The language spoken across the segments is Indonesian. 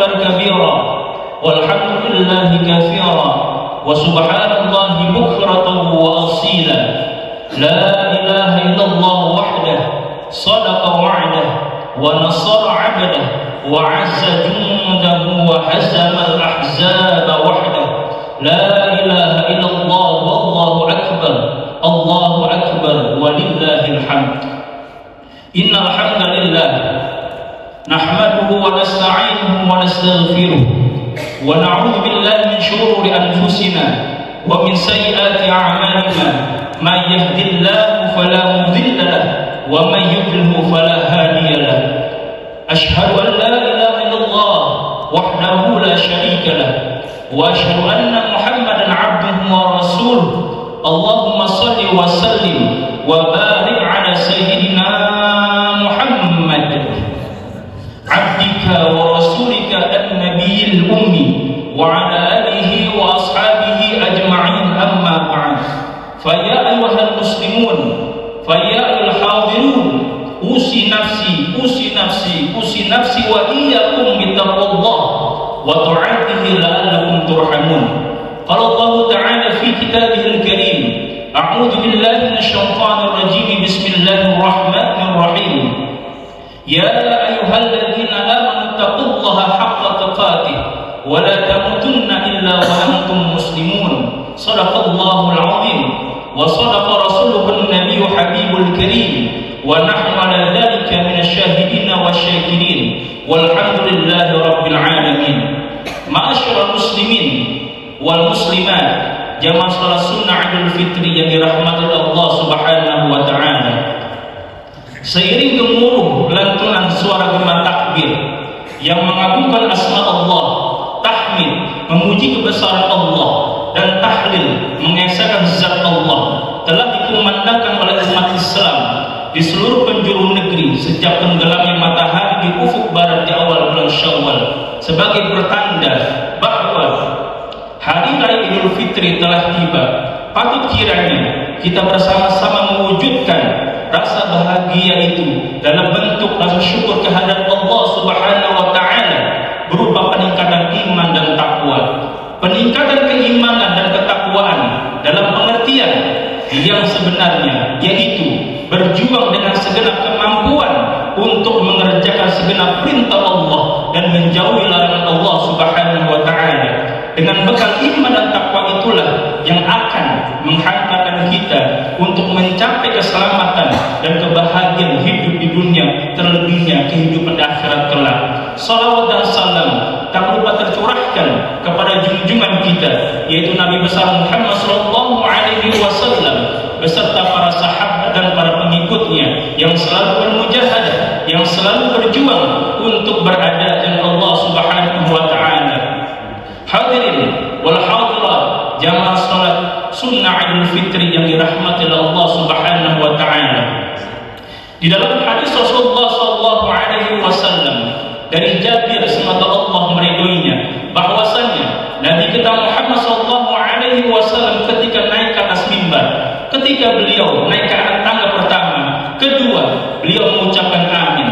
أكبر كبيرا والحمد لله كثيرا وسبحان الله بكرة وأصيلا لا إله إلا الله وحده صدق وعده ونصر عبده وعز جنده وهزم الأحزاب وحده لا إله إلا الله والله أكبر الله أكبر ولله الحمد إن الحمد لله نحمده ونستعينه ونستغفره ونعوذ بالله من شرور أنفسنا ومن سيئات أعمالنا من يهد الله فلا مضل له ومن يضلل فلا هادي له أشهد أن لا إله إلا الله وحده لا شريك له وأشهد أن محمدا عبده ورسوله اللهم صل وسلم وبارك على سيدنا محمد عبدك ورسولك النبي الأمي وعلى آله وأصحابه أجمعين أما بعد فيا أيها المسلمون فيا أيها الحاضرون أوصي نفسي وإياكم بتقوى الله وطاعته لعلكم ترحمون قال الله تعالى في كتابه الكريم أعوذ بالله من الشيطان الرجيم بسم الله الرحمن الرحيم يا أيها الذين آمنوا اتقوا الله حق تقاته ولا تموتن إلا وأنتم مسلمون صدق الله العظيم وصدق رسوله النبي حبيب الكريم ونحن على ذلك من الشاهدين والشاكرين والحمد لله رب العالمين معاشر المسلمين والmuslimat jamaah salat sunnah Idul Fitri yang dirahmati Allah Subhanahu wa taala. Seiring gemuruh lantunan suara gema takbir yang mengagungkan asma Allah, tahmid memuji kebesaran Allah, dan tahlil mengesahkan zat Allah telah dikumandangkan oleh umat Islam di seluruh penjuru negeri sejak tenggelamnya matahari di ufuk barat di awal bulan Syawal sebagai pertanda bahwa hari raya Idul Fitri telah tiba. Patut kiranya kita bersama-sama mewujudkan rasa bahagia itu dalam bentuk rasa syukur kehadirat Allah Subhanahu wa taala berupa peningkatan iman dan takwa. Peningkatan keimanan dan ketakwaan dalam pengertian yang sebenarnya, yaitu berjuang dengan segenap kemampuan untuk mengerjakan segenap perintah Allah dan menjauhi larangan Allah Subhanahu wa taala. Dengan bekal iman dan takwa itulah yang akan menghantarkan kita untuk mencapai keselamatan dan kebahagiaan hidup di dunia, terlebihnya kehidupan akhirat kelak. Salawat dan salam tak lupa tercurahkan kepada junjungan kita, yaitu Nabi besar Muhammad sallallahu alaihi wasallam beserta para sahabat dan para pengikutnya yang selalu bermujahadah, yang selalu berjuang untuk berada dengan Allah Subhanahu wa taala. Hadirin wal hadirat jamaah salat sunnah Idul Fitri yang dirahmati Allah Subhanahu wa taala. Di dalam hadis Rasulullah sallallahu alaihi wasallam dari Jabir semoga Allah meridhoinya bahwasanya Nabi kita Muhammad sallallahu alaihi wasallam ketika naik ke atas mimbar, ketika beliau naik ke atas tangga pertama, kedua beliau mengucapkan amin.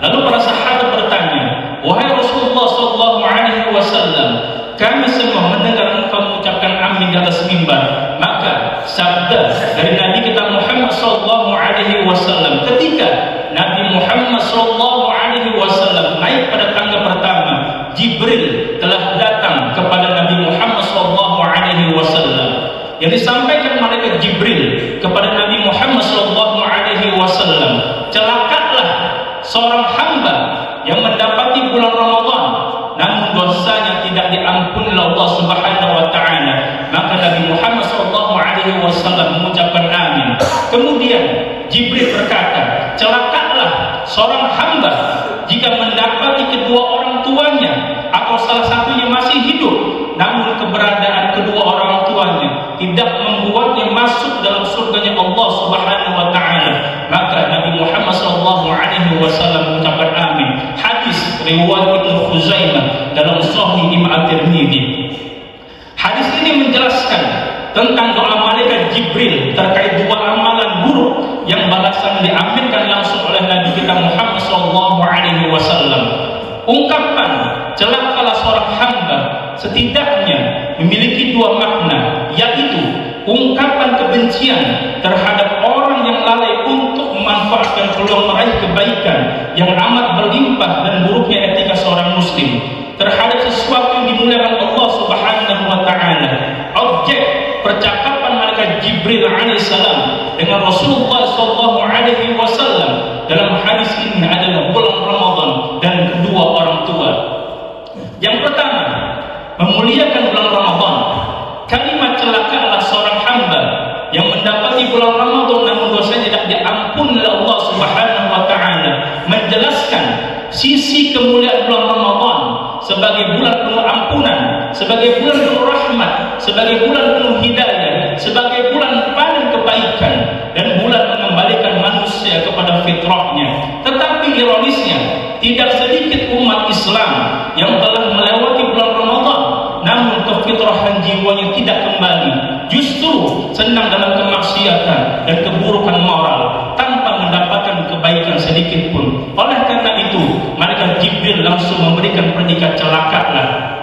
Lalu para sahabat bertanya, "Wahai Rasulullah sallallahu alaihi wasallam, kami semua mendengar engkau mengucapkan amin di atas mimbar." Maka sabda dari Nabi kita Muhammad sallallahu alaihi wasallam ketika Nabi Muhammad sallallahu alaihi wasallam naik pada tangga pertama, Jibril telah datang kepada Nabi Muhammad sallallahu alaihi wasallam. Yang disampaikan malaikat Jibril kepada Nabi Muhammad sallallahu alaihi wasallam, celakalah seorang hamba yang mendapati bulan Ramadan namun dosanya tidak diampuni Allah Subhanahu wa taala. Maka Nabi Muhammad sallallahu alaihi wasallam mengucapkan amin. Kemudian Jibril berkata, celakalah seorang hamba jika mendapati kedua orang tuanya atau salah satunya masih hidup namun keberadaan kedua orang tuanya tidak membuatnya masuk dalam surganya Allah Subhanahu wa taala. Maka Nabi Muhammad sallallahu alaihi wasallam mengucapkan amin. Hadis riwayat Ibnu Khuzaimah dalam Sahih Imam At-Tirmidzi. Hadis ini menjelaskan tentang doa malaikat Jibril terkait dua amalan buruk yang balasan diambilkan langsung oleh Nabi kita Muhammad sallallahu alaihi wasallam. Ungkapan celakalah seorang hamba setidaknya memiliki dua makna, yaitu ungkapan kebencian terhadap orang yang lalai untuk memanfaatkan peluang meraih kebaikan yang amat berlimpah dan buruknya etika seorang muslim terhadap sesuatu yang dimuliakan Allah Subhanahu wa taala. Objek percakapan malaikat Jibril alaihissalam dengan Rasulullah sallallahu alaihi wasallam dalam hadis ini adalah bulan Ramadan dan kedua orang tua. Yang pertama, memuliakan bulan Ramadan. Kalimat celakalah seorang hamba yang mendapati bulan Ramadan namun dosanya tidak diampuni oleh Allah Subhanahu wa taala, menjelaskan sisi kemuliaan bulan Ramadan sebagai bulan penuh ampunan, sebagai bulan penuh rahmat, sebagai bulan penuh hidayah, sebagai bulan panen kebaikan dan bulan mengembalikan manusia kepada fitrahnya. Tetapi ironisnya, tidak sedikit umat Islam yang telah melewati bulan Ramadan namun kefitrahan jiwanya tidak kembali, justru senang dalam kemaksiatan dan keburukan moral tanpa mendapatkan kebaikan sedikit pun. Oleh karena itu, malaikat Jibril langsung memberikan predikat celakalah.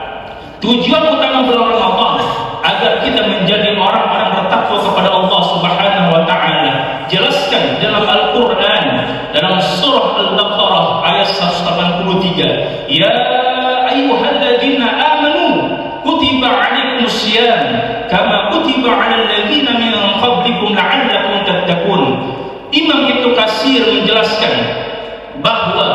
Tujuan utama bulan Ramadan agar kita menjadi orang-orang bertakwa kepada Allah Subhanahu wa taala. Jelaskan dalam Al-Qur'an dalam surah Al-Baqarah ayat 183, ya ayyuhalladzina amanu kutiba 'alaikumusiyam kama kutiba 'alal ladzina min qablikum la'allakum tattaqun. Imam Ibnu Katsir menjelaskan bahwa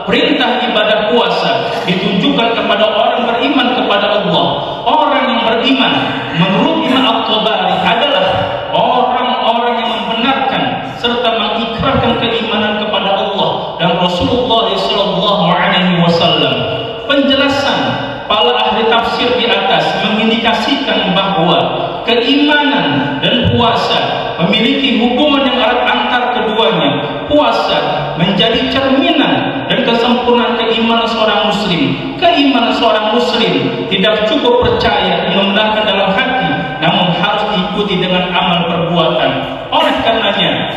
perintah ibadah puasa ditujukan kepada orang beriman kepada Allah. Orang yang beriman menurut Imam At-Tabari adalah orang-orang yang membenarkan serta mengikrarkan keimanan kepada Allah dan Rasulullah sallallahu alaihi wasallam. Penjelasan para ahli tafsir di atas mengindikasikan bahwa keimanan dan puasa memiliki hubungan yang erat antar keduanya. Puasa menjadi cerminan dan kesempurnaan keimanan seorang muslim. Keimanan seorang muslim tidak cukup percaya dan membenarkan dalam hati, namun harus diikuti dengan amal perbuatan. Oleh karenanya,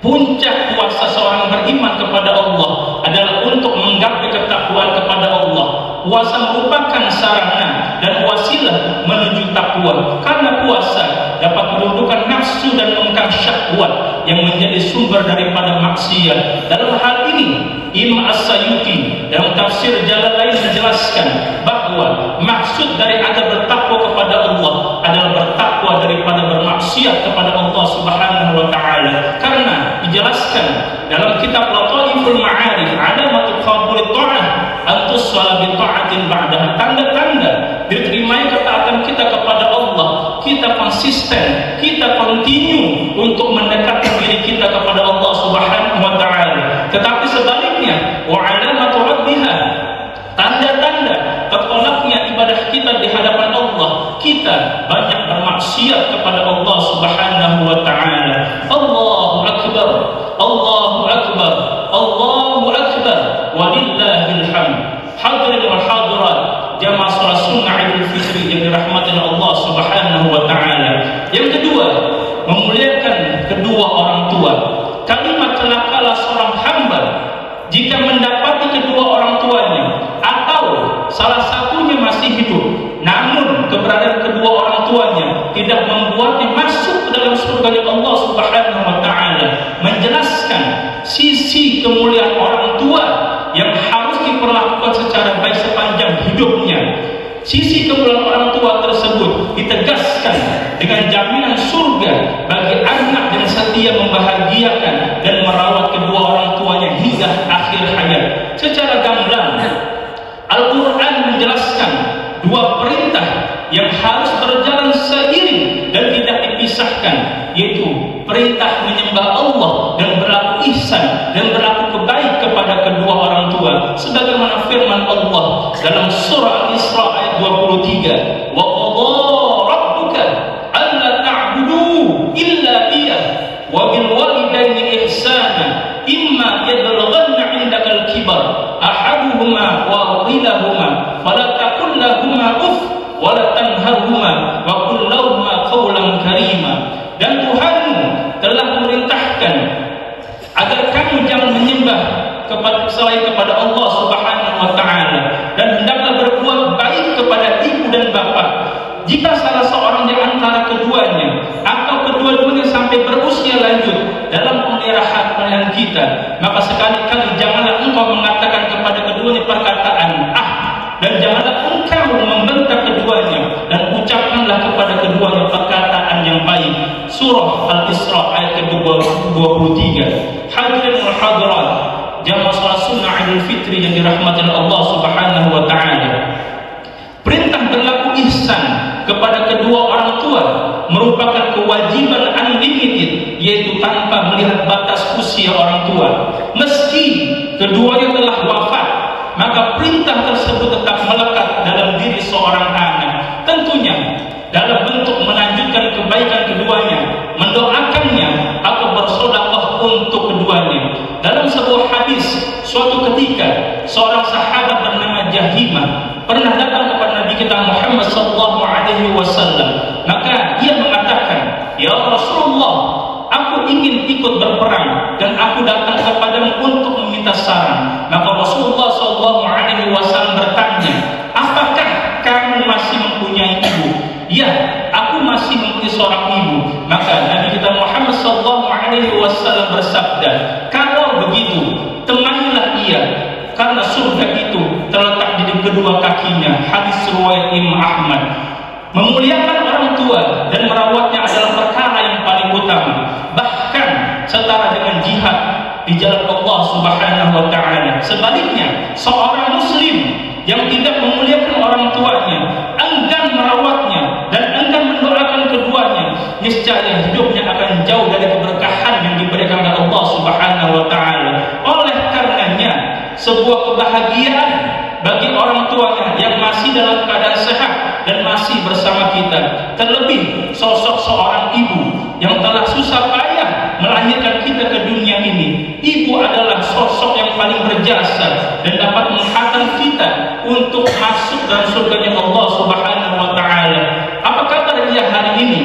puncak puasa seorang beriman kepada Allah adalah untuk menggapai ketakwaan kepada Allah. Puasa merupakan sarana dan wasilah menuju takwa, karena puasa dapat menundukkan nafsu dan mengekang syahwat yang menjadi sumber daripada maksiat. Dalam hal ini, Imam As-Sayuti dalam tafsir Jalalain menjelaskan bahwa maksud dari anda bertakwa kepada Allah adalah bertakwa daripada bermaksiat kepada Allah Subhanahu wa taala. Karena dijelaskan dalam kitab Lataiful Ma'arif, alamatul qabulit ta'ah antus salat bi ta'atin ba'daha. Tanda-tanda diterimanya ketaatan kita kepada Allah, kita konsisten, kita continue untuk mendekatkan diri kita kepada Allah Subhanahu wa taala. Tetapi sebaliknya, wa alamatu raddiha, tanda-tanda tertolaknya ibadah kita di hadapan Allah, kita banyak bermaksiat kepada Allah Subhanahu wa taala. Allahu akbar, Allahu akbar, Allahu akbar, walillahil hamd. Hadirin wal hadirat, jamaah salat sunnah Idul Fitri yang dirahmati Allah Subhanahu wa taala. Yang kedua, memuliakan kedua orang tua. Kalimat celakalah seorang hamba jika mendapati kedua orang tuanya atau salah satunya masih hidup, namun keberadaan kedua orang tuanya tidak membuatnya masuk ke dalam surga Allah Subhanahu wa taala. Menjelaskan sisi kemuliaan orang tua yang harus diperlakukan secara baik sepanjang hidupnya. Sisi kemuliaan orang tua tersebut ditegaskan dengan jaminan surga bagi anak yang setia membahagiakan dan merawat kedua orang tuanya hingga akhir hayat. Secara gamblang, Al-Quran menjelaskan dua perintah yang harus berjalan seiring dan tidak dipisahkan, yaitu perintah menyembah Allah dan berlaku ihsan dan berlaku kebaik kepada kedua orang tua, sebagaimana firman Allah dalam surah Al-Isra ayat 23, wa qadha rabbuka alla ta'budu illa iyyah wa bil walidaini ihsana imma yablughanna 'indaka al-kibar ahaduhuma wa kilahuma fala taqul lahumā uff wa la tanharhumā wa qul lahumā qawlan karīmā. Dan Tuhanmu telah memerintahkan agar kamu jangan menyembah selain kepada Allah Subhanahu wa taala, dan hendaklah berbuat baik kepada ibu dan bapak. Jika salah seorang di antara keduanya atau kedua-duanya sampai berusia lanjut dalam pemeliharaan kita, maka sekali-kali janganlah engkau mengatakan kepada keduanya perkataan dan janganlah engkau membentak keduanya, dan ucapkanlah kepada keduanya perkataan yang baik. Surah Al-Isra ayat ke-23. Hadirin wal hadirat, jamaah salat sunnah Idul Fitri yang dirahmati Allah Subhanahu wa taala. Perintah berlaku ihsan kepada kedua orang tua merupakan kewajiban unlimited, yaitu tanpa melihat batas usia orang tua. Meski keduanya telah wafat, maka perintah tersebut tetap melekat dalam diri seorang anak. Tentunya dalam bentuk melanjutkan kebaikan keduanya, mendoakannya atau bersedekah untuk keduanya. Dalam sebuah hadis, suatu ketika seorang sahabat bernama Jahimah pernah datang kepada Nabi kita Muhammad sallallahu alaihi wasallam. Maka dia mengatakan, "Ya Rasulullah, aku ingin ikut berperang dan aku datang kepadamu untuk meminta saran." Maka Rasulullah sallallahu alaihi wasallam bertanya, "Apakah kamu masih mempunyai ibu?" "Ya, aku masih mempunyai seorang ibu." Maka Nabi kita Muhammad sallallahu alaihi wasallam bersabda, "Kalau begitu, temanilah ia, karena surga itu terletak di kedua kakinya." Hadis riwayat Imam Ahmad. Memuliakan orang tua dan merawatnya adalah perkara yang paling utama, bahkan setara dengan jihad di jalan Allah Subhanahu wa taala. Sebaliknya, seorang muslim yang tidak memuliakan orang tuanya, enggan merawatnya dan enggan mendoakan keduanya, niscaya hidupnya akan jauh dari keberkahan yang diberikan oleh Allah Subhanahu wa taala. Oleh karenanya, sebuah kebahagiaan bagi orang tuanya yang masih dalam keadaan sehat dan masih bersama kita. Terlebih sosok seorang ibu yang telah susah payah melahirkan kita ke dunia ini. Ibu adalah sosok yang paling berjasa dan dapat menghantar kita untuk masuk dalam surganya Allah Subhanahu wa taala. Apa kabar dia hari ini?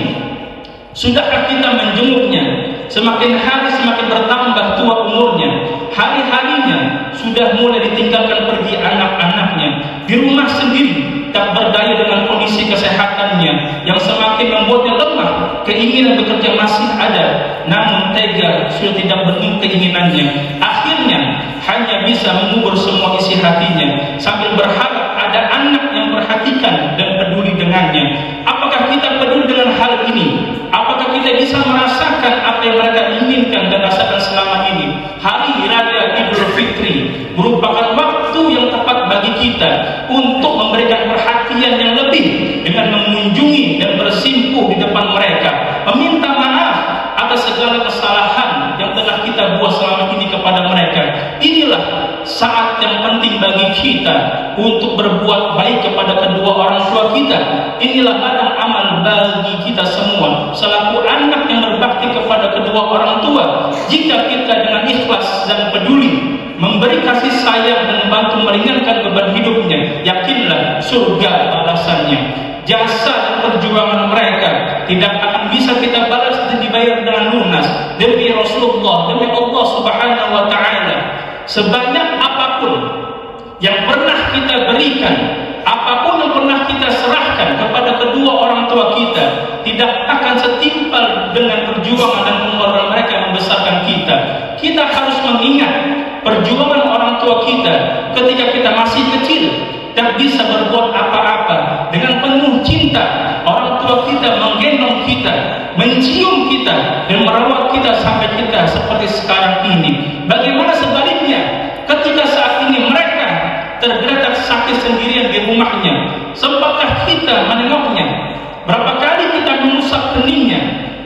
Sudahkah kita menjenguknya? Semakin hari semakin bertambah tua umurnya. Hari-harinya sudah mulai ditinggalkan pergi anak-anaknya. Di rumah sendiri tak berdaya dengan kondisi kesehatannya yang semakin membuatnya lemah. Keinginan bekerja masih ada, namun tega sudah tidak bernung keinginannya. Akhirnya hanya bisa mengubur semua isi hatinya sambil berharap ada anak yang perhatikan dan peduli dengannya. Apakah kita peduli dengan hal ini? Apakah kita bisa merasakan apa yang mereka inginkan dan rasakan selama ini? Hari Raya Idul Fitri merupakan waktu yang tepat bagi kita untuk memberikan perhatian yang lebih dengan mengunjungi dan bersimpuh di depan mereka, meminta maaf atas segala kesalahan yang telah kita buat selama ini kepada mereka. Inilah saat yang penting bagi kita untuk berbuat baik kepada kedua orang tua kita. Inilah ladang amal bagi kita semua selaku anak yang berbakti kepada kedua orang tua. Jika kita dengan ikhlas dan peduli memberi kasih sayang dan membantu meringankan beban hidupnya, yakinlah surga balasannya. Jasa dan perjuangan mereka tidak akan bisa kita balas dan dibayar dengan lunas. Demi Rasulullah, demi Allah Subhanahu wa taala, sebanyak apapun yang pernah kita berikan, apapun yang pernah kita serahkan kepada kedua orang tua kita, tidak akan setimpal dengan perjuangan dan pengorbanan mereka yang membesarkan kita. Kita harus mengingat perjuangan orang tua kita ketika kita masih kecil, tak bisa berbuat apa-apa. Dengan penuh cinta, orang tua kita menggendong kita, mencium kita, dan merawat kita sampai kita seperti sekarang ini. Bagaimana sebaliknya, ketika saat ini mereka tergeletak sakit sendirian di rumahnya, sempatkah kita menengoknya? Berapa kali kita mengusap keningnya,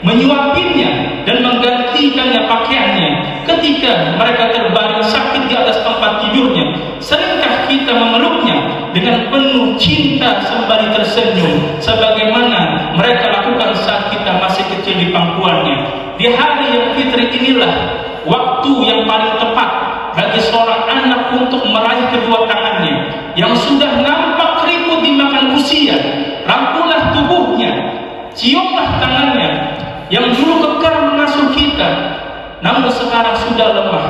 menyuapinya, dan menggantikannya pakaiannya ketika mereka terbaring sakit di atas tempat tidurnya? Seringkah kita memeluknya dengan penuh cinta sembari tersenyum sebagaimana mereka lakukan saat kita masih kecil di pangkuannya? Di hari yang fitri inilah waktu yang paling tepat bagi seorang anak untuk meraih kedua tangannya yang sudah nampak keriput dimakan usia. Rangkullah tubuhnya, ciumlah tangannya yang dulu kekar mengasuh kita, namun sekarang sudah lemah.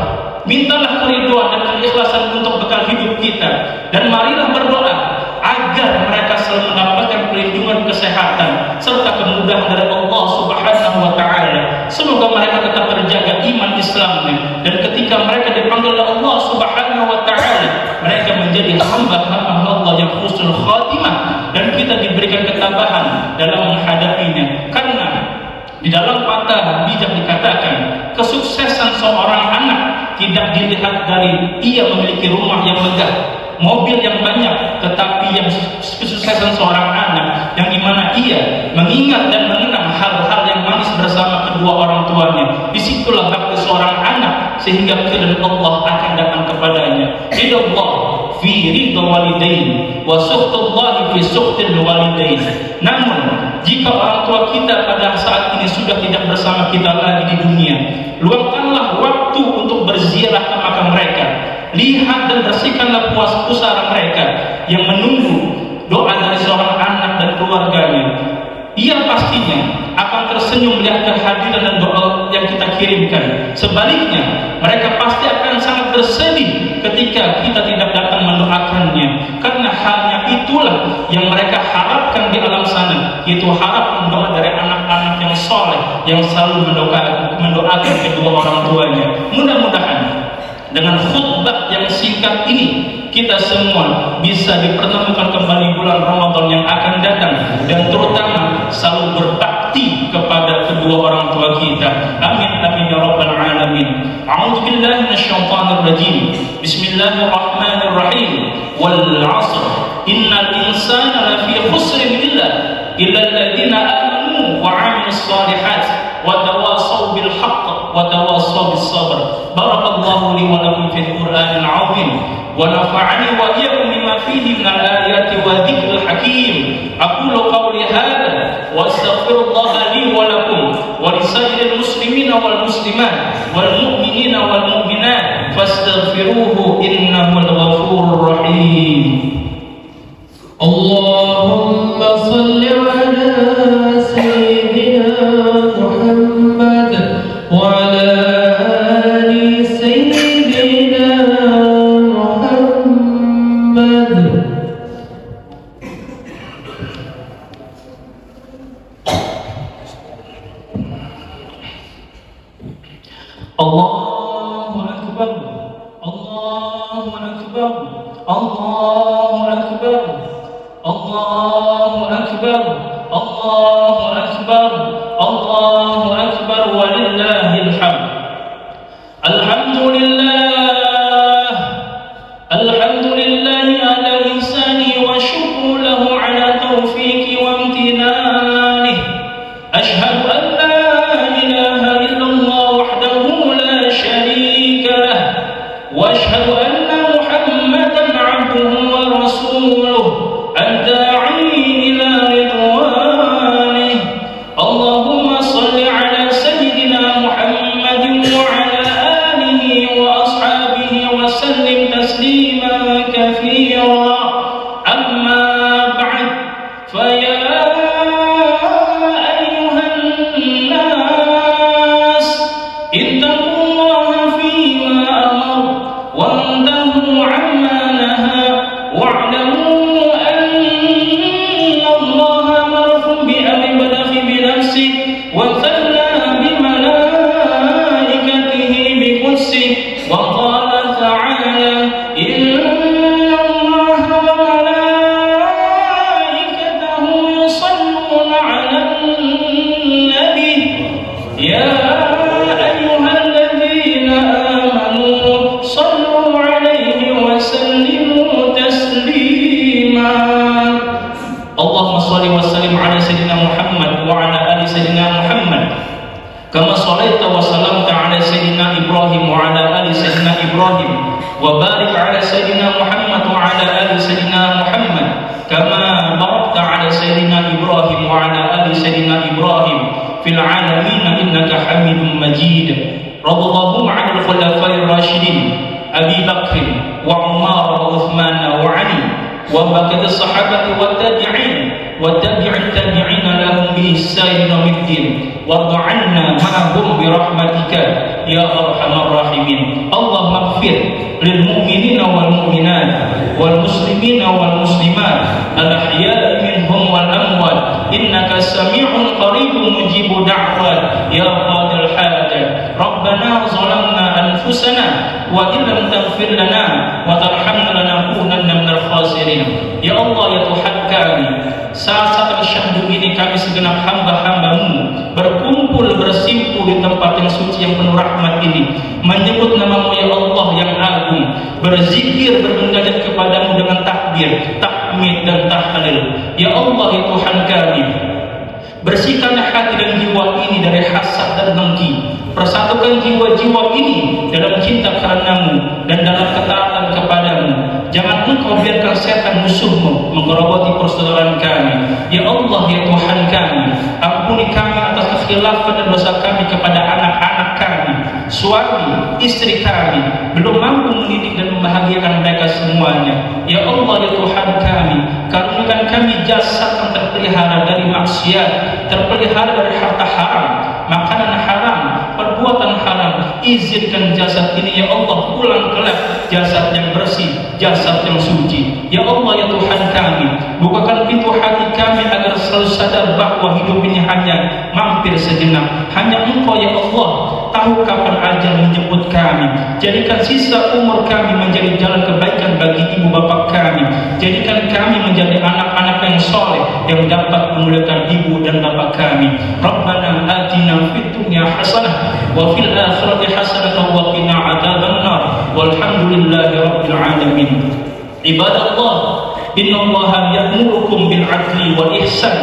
Mintalah keridhaan dan keikhlasan untuk bekal hidup kita, dan marilah berdoa agar mereka selalu mendapatkan perlindungan kesehatan serta kemudahan dari Allah Subhanahu wa taala. Semoga mereka tetap terjaga iman Islamnya, dan ketika mereka dipanggil oleh Allah Subhanahu wa taala, mereka menjadi hamba-hamba Allah yang husnul khatimah, dan kita diberikan ketabahan dalam menghadapinya. Karena di dalam patah bijak dikatakan, kesuksesan seorang anak tidak dilihat dari ia memiliki rumah yang megah, mobil yang banyak, tetapi yang kesuksesan seorang anak yang dimana ia mengingat dan mengenang hal-hal yang manis bersama kedua orang tuanya. Disitulah bakti seorang anak, sehingga keridhaan Allah akan datang kepadanya. Ridallah fi ridha walidain wa sukhtullahi fi sukhtil walidain. Namun jika orang tua kita pada saat ini sudah tidak bersama kita lagi di dunia, luangkanlah waktu untuk berziarah ke makam mereka. Lihat dan bersihkanlah puas pusara mereka yang menunggu doa dari seorang anak dan keluarganya. Ia pastinya akan tersenyum melihat kehadiran dan doa yang kita kirimkan. Sebaliknya, mereka pasti akan sangat bersedih ketika kita tidak datang mendoakannya. Karena hanya itulah yang mereka harapkan di alam sana, yaitu harapan doa dari anak-anak yang soleh yang selalu mendoakan kedua orang tuanya. Mudah-mudahan dengan khutbah yang singkat ini, kita semua bisa dipertemukan kembali bulan Ramadan yang akan datang, dan terutama selalu berbakti kepada kedua orang tua kita. Amin amin ya rabbal alamin. A'udzu billahi minasyaitonir rajim. Bismillahirrahmanirrahim. Wal 'asr. Innal insana lafi khusrin illa alladziina amanu wa 'amilus shalihat wa tawassaw bil haqq wa tawassaw bis sabr. Barakallahu li wa lakum fil Qur'anil 'azim. ونفعني وإياكم بما فيه من الآيات والذكر الحكيم. أقول قولي هذا وأستغفر الله لي ولكم ولسائر المسلمين والمسلمات والمؤمنين والمؤمنات فاستغفروه إنه الغفور الرحيم. اللهم صل على سيدنا محمد وعلى Allahu Akbar, Allahu Akbar, Allahu Akbar, Allahu Akbar, Allahu Akbar, Allahu Akbar, walillahil hamd. Alhamdulillah, alhamdulillah ala ihsani wa syukru lahu ala taufiqi wa imtinanihi. Ashhadu an la ilaha illallah واشهد ان محمدا عبده ورسوله الداعي الى رضوانه. اللهم صل على سيدنا محمد وعلى اله واصحابه وسلم تسليما كثيرا. اما بعد، فيا ايها الناس اتقوا الله فيما امر وانتهوا عما نهى، واعلموا أن الله أمركم بأمر بدأ بنفسه وثنى بملائكته بقدسه، وقال تعالى: إن الله وملائكته يصلون على النبي يا أيها الذين آمنوا صلوا عليه وسلموا تسليما. اللهم صل وسلم على سيدنا محمد وعلى آل سيدنا محمد كما صليت وسلمت على سيدنا إبراهيم وعلى آل سيدنا إبراهيم، وبارك على سيدنا محمد وعلى آل سيدنا محمد كما باركت على سيدنا إبراهيم وعلى آل سيدنا إبراهيم في العالمين إنك حميد مجيد. رضي الله عن الخلفاء الراشدين أبي بكر وعمر وعثمان وعلي وبقية الصحابة والتابعين والتابع التابعين لهم بإحسان يوم الدين وارض عنا معهم برحمتك يا أرحم الراحمين اللهم اغفر للمؤمنين والمؤمنات والمسلمين والمسلمات الأحياء منهم والأموات إنك سميع قريب مجيب دعوات يا قاضي الحاجة ربنا ظلمنا أنفسنا وإن لم تغفر لنا وترحمنا لنكونن من الخاسرين ya Allah ya Tuhan kami saat syahdu ini kami segenap hamba-Hambamu berkumpul bersimpuh di tempat yang suci yang penuh rahmat ini menyebut nama-Mu ya Allah yang agung berzikir bermunajat kepadamu dengan takbir tahmid dan tahlil ya Allah ya Tuhan kami bersihkanlah hati dan jiwa ini dari hasad dan dengki persatukan jiwa-jiwa ini dalam cinta karena-Mu dan dalam ketaatan kepadamu jangan Engkau biarkan setan musuh-Mu menggerogoti persaudaraan kami ya Allah ya Tuhan kami ampuni kami atas kekhilafan dan dosa kami kepada anak-anak kami suami, istri kami belum mampu mendidik dan membahagiakan mereka semuanya ya Allah ya Tuhan kami karuniakan kami jasad yang terpelihara dari maksiat terpelihara dari harta haram makanan haram perbuatan haram izinkan jasad ini ya Allah pulang kelak jasad yang bersih jasad yang suci ya Allah ya Tuhan kami bukakan pintu hati kami agar selalu sadar bahwa hidup ini hanya mampir sejenak hanya Engkau ya Allah tahu kapan ajal menjemput kami jadikan sisa umur kami menjadi jalan kebaikan bagi ibu bapak kami jadikan kami menjadi anak-anak yang soleh yang dapat memuliakan ibu dan bapak kami Rabbana atina fid dunya hasanah wa fil akhirati hasanah wa qina adzabannar walhamdulillahi rabbil alamin ibadallah innallaha ya'murukum bil 'adli wal ihsan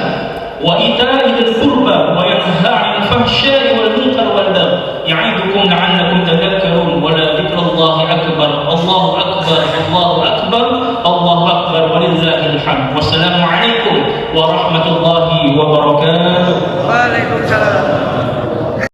wa ita'i dzil qurba wa yanha 'anil fahsya'i wal munkar wal baghi ya'idukum la'allakum tadhakkarun wa la dzikrullahi akbar Allahu akbar Allahu akbar Allahu akbar walillahil hamd wassalamu alaikum warahmatullahi wabarakatuh. Waalaikumsalam.